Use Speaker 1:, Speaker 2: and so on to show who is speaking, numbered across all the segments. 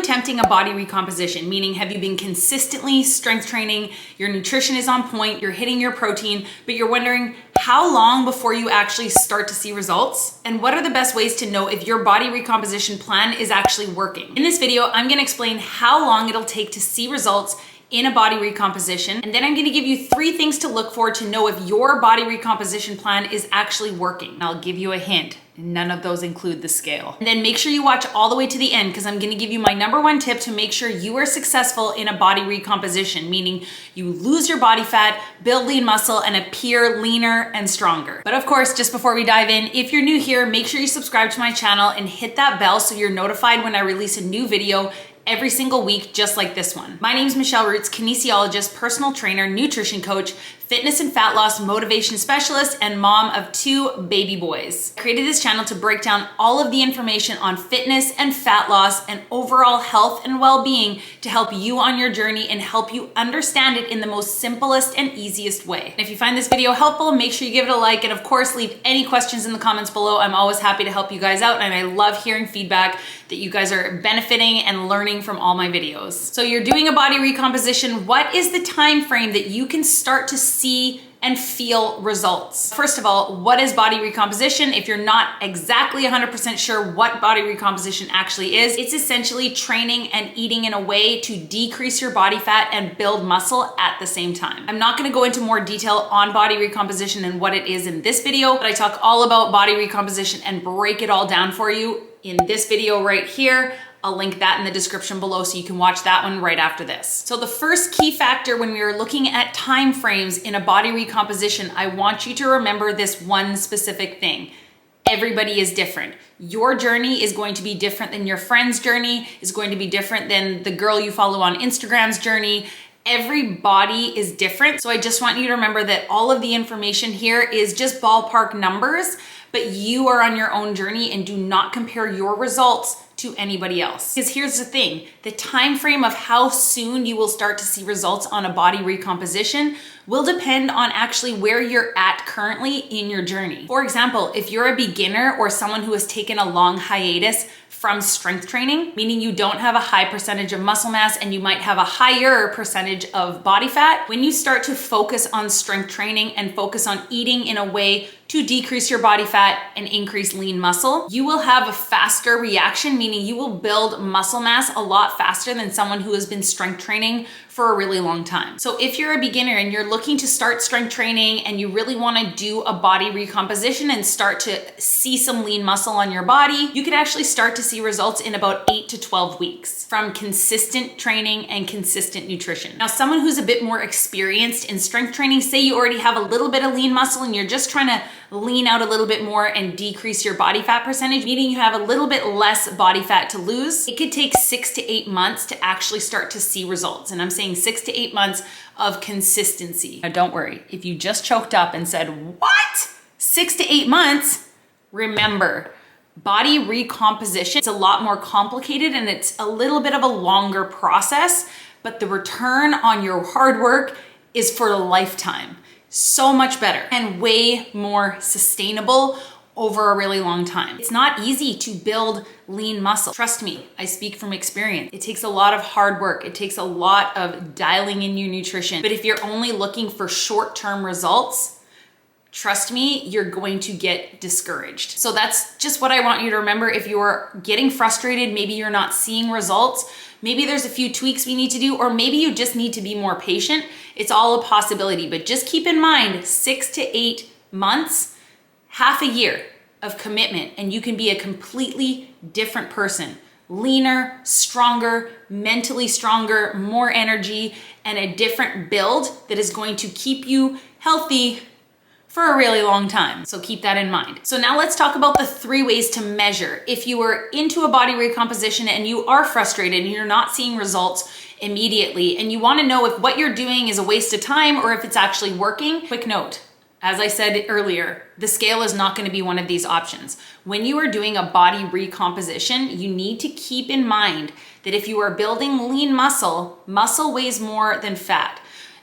Speaker 1: attempting a body recomposition, meaning have you been consistently strength training, your nutrition is on point, you're hitting your protein, but you're wondering how long before you actually start to see results? And what are the best ways to know if your body recomposition plan is actually working? In this video, I'm gonna explain how long it'll take to see results in a body recomposition. And then I'm gonna give you 3 things to look for to know if your body recomposition plan is actually working. I'll give you a hint. None of those include the scale. And then make sure you watch all the way to the end because I'm gonna give you my #1 tip to make sure you are successful in a body recomposition, meaning you lose your body fat, build lean muscle, and appear leaner and stronger. But of course, just before we dive in, if you're new here, make sure you subscribe to my channel and hit that bell so you're notified when I release a new video every single week, just like this one. My name is Michelle Roots, kinesiologist, personal trainer, nutrition coach, fitness and fat loss motivation specialist, and mom of 2 baby boys. I created this channel to break down all of the information on fitness and fat loss and overall health and well-being to help you on your journey and help you understand it in the most simplest and easiest way. And if you find this video helpful, make sure you give it a like, and of course, leave any questions in the comments below. I'm always happy to help you guys out, and I love hearing feedback that you guys are benefiting and learning from all my videos. So you're doing a body recomposition. What is the time frame that you can start to see and feel results? First of all, what is body recomposition? If you're not exactly 100% sure what body recomposition actually is, it's essentially training and eating in a way to decrease your body fat and build muscle at the same time. I'm not gonna go into more detail on body recomposition and what it is in this video, but I talk all about body recomposition and break it all down for you in this video right here. I'll link that in the description below so you can watch that one right after this. So the first key factor when we are looking at time frames in a body recomposition, I want you to remember this one specific thing. Everybody is different. Your journey is going to be different than your friend's journey, is going to be different than the girl you follow on Instagram's journey. Every body is different. So I just want you to remember that all of the information here is just ballpark numbers, but you are on your own journey and do not compare your results to anybody else. Because here's the thing, the time frame of how soon you will start to see results on a body recomposition will depend on actually where you're at currently in your journey. For example, if you're a beginner or someone who has taken a long hiatus from strength training, meaning you don't have a high percentage of muscle mass and you might have a higher percentage of body fat, when you start to focus on strength training and focus on eating in a way to decrease your body fat and increase lean muscle, you will have a faster reaction, meaning you will build muscle mass a lot faster than someone who has been strength training for a really long time. So if you're a beginner and you're looking to start strength training and you really wanna do a body recomposition and start to see some lean muscle on your body, you can actually start to see results in about 8 to 12 weeks from consistent training and consistent nutrition. Now, someone who's a bit more experienced in strength training, say you already have a little bit of lean muscle and you're just trying to lean out a little bit more and decrease your body fat percentage, meaning you have a little bit less body fat to lose, it could take 6 to 8 months to actually start to see results. And I'm saying 6 to 8 months of consistency. Now don't worry, if you just choked up and said, what? 6 to 8 months? Remember, body recomposition, it's a lot more complicated and it's a little bit of a longer process, but the return on your hard work is for a lifetime. So much better and way more sustainable over a really long time. It's not easy to build lean muscle. Trust me, I speak from experience. It takes a lot of hard work. It takes a lot of dialing in your nutrition. But if you're only looking for short-term results, trust me, you're going to get discouraged. So that's just what I want you to remember. If you're getting frustrated, maybe you're not seeing results, maybe there's a few tweaks we need to do, or maybe you just need to be more patient. It's all a possibility, but just keep in mind 6 to 8 months, half a year of commitment, and you can be a completely different person. Leaner, stronger, mentally stronger, more energy, and a different build that is going to keep you healthy for a really long time. So keep that in mind. So now let's talk about the 3 ways to measure. If you are into a body recomposition and you are frustrated and you're not seeing results immediately and you wanna know if what you're doing is a waste of time or if it's actually working, quick note. As I said earlier, the scale is not gonna be one of these options. When you are doing a body recomposition, you need to keep in mind that if you are building lean muscle, muscle weighs more than fat.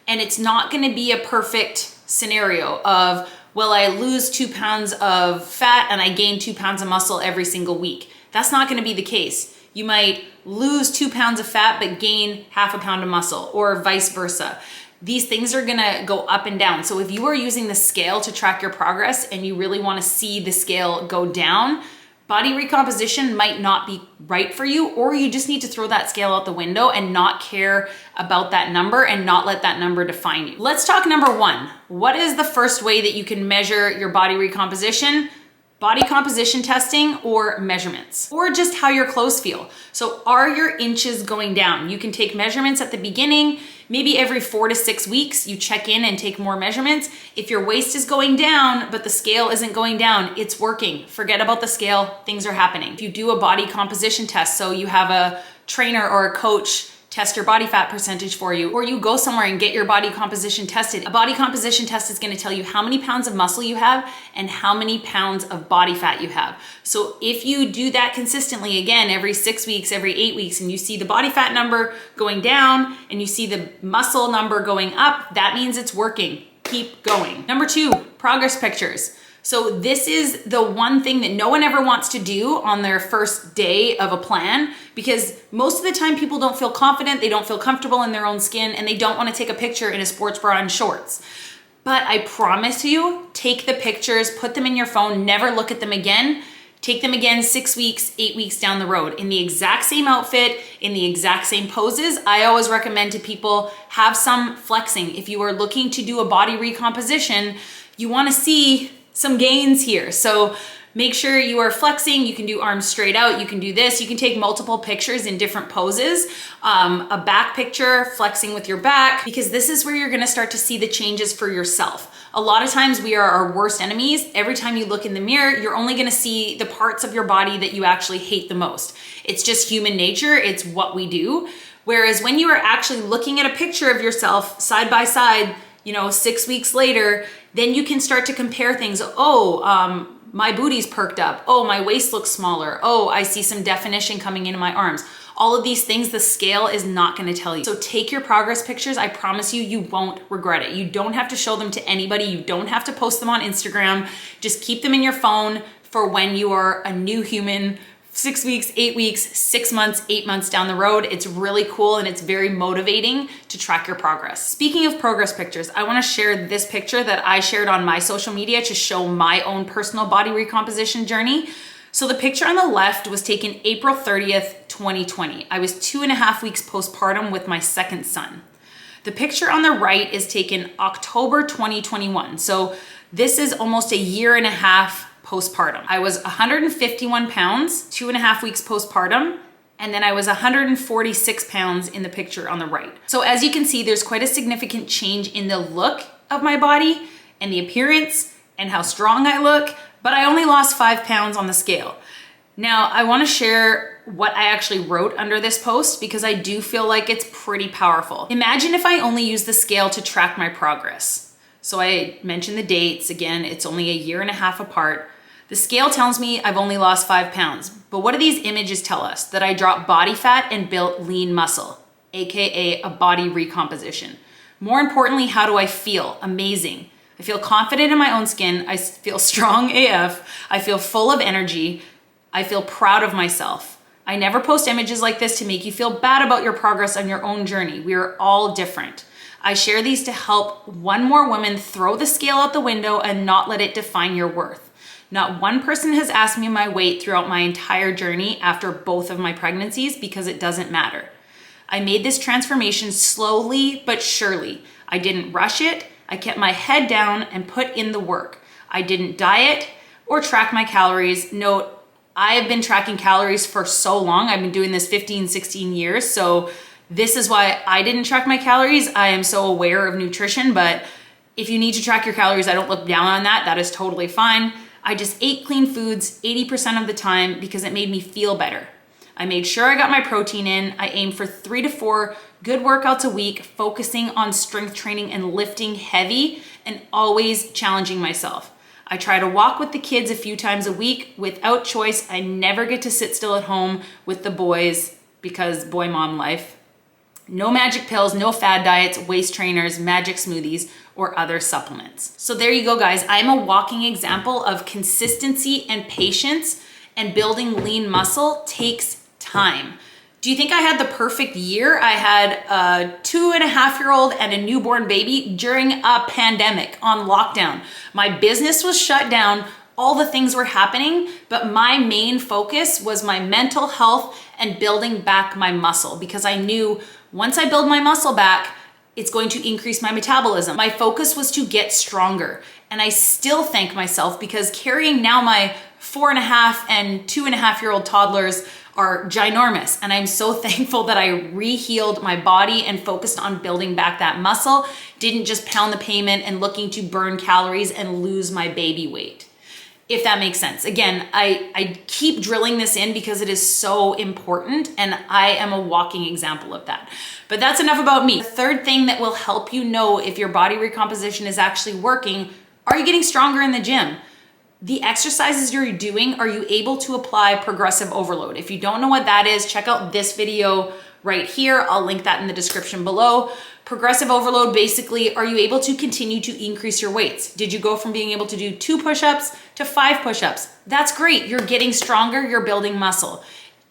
Speaker 1: And it's not gonna be a perfect scenario of, well, I lose 2 pounds of fat and I gain 2 pounds of muscle every single week. That's not gonna be the case. You might lose 2 pounds of fat, but gain half a pound of muscle, or vice versa. These things are gonna go up and down. So if you are using the scale to track your progress and you really wanna see the scale go down, body recomposition might not be right for you, or you just need to throw that scale out the window and not care about that number and not let that number define you. Let's talk number one. What is the first way that you can measure your body recomposition? Body composition testing or measurements, or just how your clothes feel. So are your inches going down? You can take measurements at the beginning, maybe every 4 to 6 weeks, you check in and take more measurements. If your waist is going down, but the scale isn't going down, it's working. Forget about the scale, things are happening. If you do a body composition test, so you have a trainer or a coach test your body fat percentage for you, or you go somewhere and get your body composition tested. A body composition test is gonna tell you how many pounds of muscle you have and how many pounds of body fat you have. So if you do that consistently, again, every 6 weeks, every 8 weeks, and you see the body fat number going down and you see the muscle number going up, that means it's working. Keep going. Number two, progress pictures. So this is the one thing that no one ever wants to do on their first day of a plan, because most of the time people don't feel confident, they don't feel comfortable in their own skin, and they don't want to take a picture in a sports bra and shorts. But I promise you, take the pictures, put them in your phone, never look at them again. Take them again 6 weeks, 8 weeks down the road in the exact same outfit, in the exact same poses. I always recommend to people have some flexing. If you are looking to do a body recomposition, you want to see some gains here. So make sure you are flexing. You can do arms straight out. You can do this. You can take multiple pictures in different poses. A back picture, flexing with your back, because this is where you're gonna start to see the changes for yourself. A lot of times we are our worst enemies. Every time you look in the mirror, you're only gonna see the parts of your body that you actually hate the most. It's just human nature. It's what we do. Whereas when you are actually looking at a picture of yourself side by side, 6 weeks later, then you can start to compare things. My booty's perked up. Oh, my waist looks smaller. Oh, I see some definition coming into my arms. All of these things, the scale is not gonna tell you. So take your progress pictures. I promise you, you won't regret it. You don't have to show them to anybody. You don't have to post them on Instagram. Just keep them in your phone for when you are a new human, 6 weeks, 8 weeks, 6 months, 8 months down the road. It's really cool and it's very motivating to track your progress. Speaking of progress pictures, I wanna share this picture that I shared on my social media to show my own personal body recomposition journey. So the picture on the left was taken April 30th, 2020. I was 2.5 weeks postpartum with my second son. The picture on the right is taken October 2021. So this is almost a 1.5 years postpartum. I was 151 pounds, 2.5 weeks postpartum, and then I was 146 pounds in the picture on the right. So as you can see, there's quite a significant change in the look of my body and the appearance and how strong I look, but I only lost 5 pounds on the scale. Now, I wanna share what I actually wrote under this post because I do feel like it's pretty powerful. Imagine if I only used the scale to track my progress. So I mentioned the dates, again, it's only 1.5 years apart. The scale tells me I've only lost 5 pounds, but what do these images tell us? That I dropped body fat and built lean muscle, AKA a body recomposition. More importantly, how do I feel? Amazing. I feel confident in my own skin. I feel strong AF. I feel full of energy. I feel proud of myself. I never post images like this to make you feel bad about your progress on your own journey. We are all different. I share these to help one more woman throw the scale out the window and not let it define your worth. Not one person has asked me my weight throughout my entire journey after both of my pregnancies because it doesn't matter. I made this transformation slowly but surely. I didn't rush it. I kept my head down and put in the work. I didn't diet or track my calories. Note, I have been tracking calories for so long. I've been doing this 15, 16 years. So this is why I didn't track my calories. I am so aware of nutrition, but if you need to track your calories, I don't look down on that. That is totally fine. I just ate clean foods 80% of the time because it made me feel better. I made sure I got my protein in. I aimed for 3 to 4 good workouts a week, focusing on strength training and lifting heavy and always challenging myself. I try to walk with the kids a few times a week. Without choice, I never get to sit still at home with the boys because boy mom life. No magic pills, no fad diets, waist trainers, magic smoothies, or other supplements. So there you go, guys. I'm a walking example of consistency and patience, and building lean muscle takes time. time. Do you think I had the perfect year? I had a 2.5-year-old and a newborn baby during a pandemic on lockdown. My business was shut down. All the things were happening, but my main focus was my mental health and building back my muscle, because I knew once I build my muscle back, it's going to increase my metabolism. My focus was to get stronger. And I still thank myself, because carrying now my 4.5 and 2.5-year-old toddlers are ginormous. And I'm so thankful that I re-healed my body and focused on building back that muscle, didn't just pound the pavement and looking to burn calories and lose my baby weight. If that makes sense. Again, I keep drilling this in because it is so important, and I am a walking example of that. But that's enough about me. The third thing that will help you know if your body recomposition is actually working, are you getting stronger in the gym? The exercises you're doing, are you able to apply progressive overload? If you don't know what that is, check out this video right here. I'll link that in the description below. Progressive overload, basically, are you able to continue to increase your weights? Did you go from being able to do 2 push-ups to 5 push-ups? That's great. You're getting stronger. You're building muscle.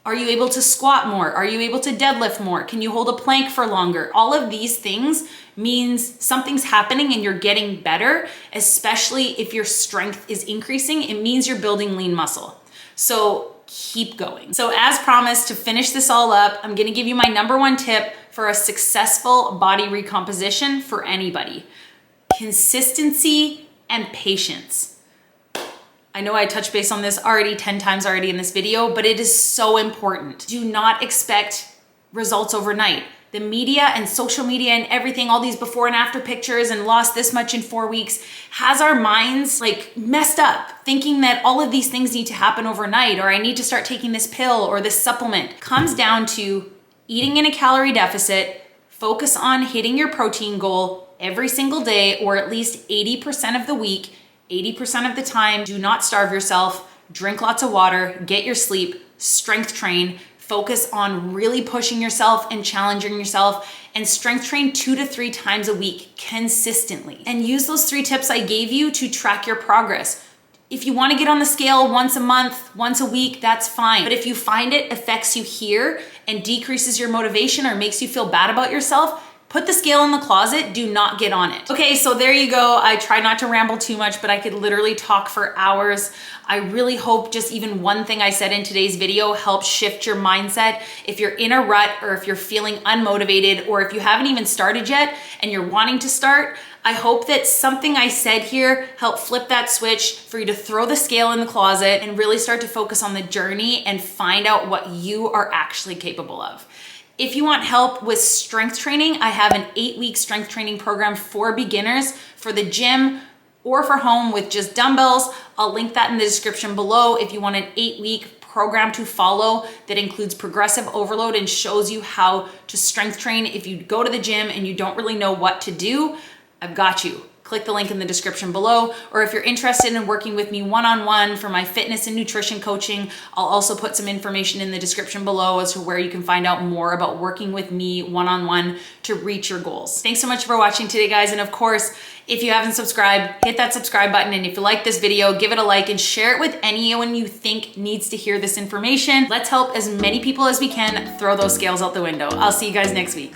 Speaker 1: Are you able to squat more? Are you able to deadlift more? Can you hold a plank for longer? All of these things means something's happening and you're getting better, especially if your strength is increasing. It means you're building lean muscle. So keep going. So as promised, to finish this all up, I'm gonna give you my #1 tip for a successful body recomposition for anybody: consistency and patience. I know I touched base on this already 10 times already in this video, but it is so important. Do not expect results overnight. The media and social media and everything, all these before and after pictures and lost this much in 4 weeks, has our minds like messed up, thinking that all of these things need to happen overnight, or I need to start taking this pill or this supplement. Comes down to eating in a calorie deficit, focus on hitting your protein goal every single day, or at least 80% of the week, 80% of the time. Do not starve yourself, drink lots of water, get your sleep, strength train, focus on really pushing yourself and challenging yourself, and strength train 2 to 3 times a week consistently. And use those 3 tips I gave you to track your progress. If you want to get on the scale once a month, once a week, that's fine. But if you find it affects you here and decreases your motivation or makes you feel bad about yourself, put the scale in the closet, do not get on it. Okay, so there you go. I try not to ramble too much, but I could literally talk for hours. I really hope just even one thing I said in today's video helps shift your mindset. If you're in a rut, or if you're feeling unmotivated, or if you haven't even started yet and you're wanting to start, I hope that something I said here helped flip that switch for you to throw the scale in the closet and really start to focus on the journey and find out what you are actually capable of. If you want help with strength training, I have an 8-week strength training program for beginners for the gym or for home with just dumbbells. I'll link that in the description below if you want an 8-week program to follow that includes progressive overload and shows you how to strength train. If you go to the gym and you don't really know what to do, I've got you. Click the link in the description below. Or if you're interested in working with me one-on-one for my fitness and nutrition coaching, I'll also put some information in the description below as to where you can find out more about working with me one-on-one to reach your goals. Thanks so much for watching today, guys. And of course, if you haven't subscribed, hit that subscribe button. And if you like this video, give it a like and share it with anyone you think needs to hear this information. Let's help as many people as we can throw those scales out the window. I'll see you guys next week.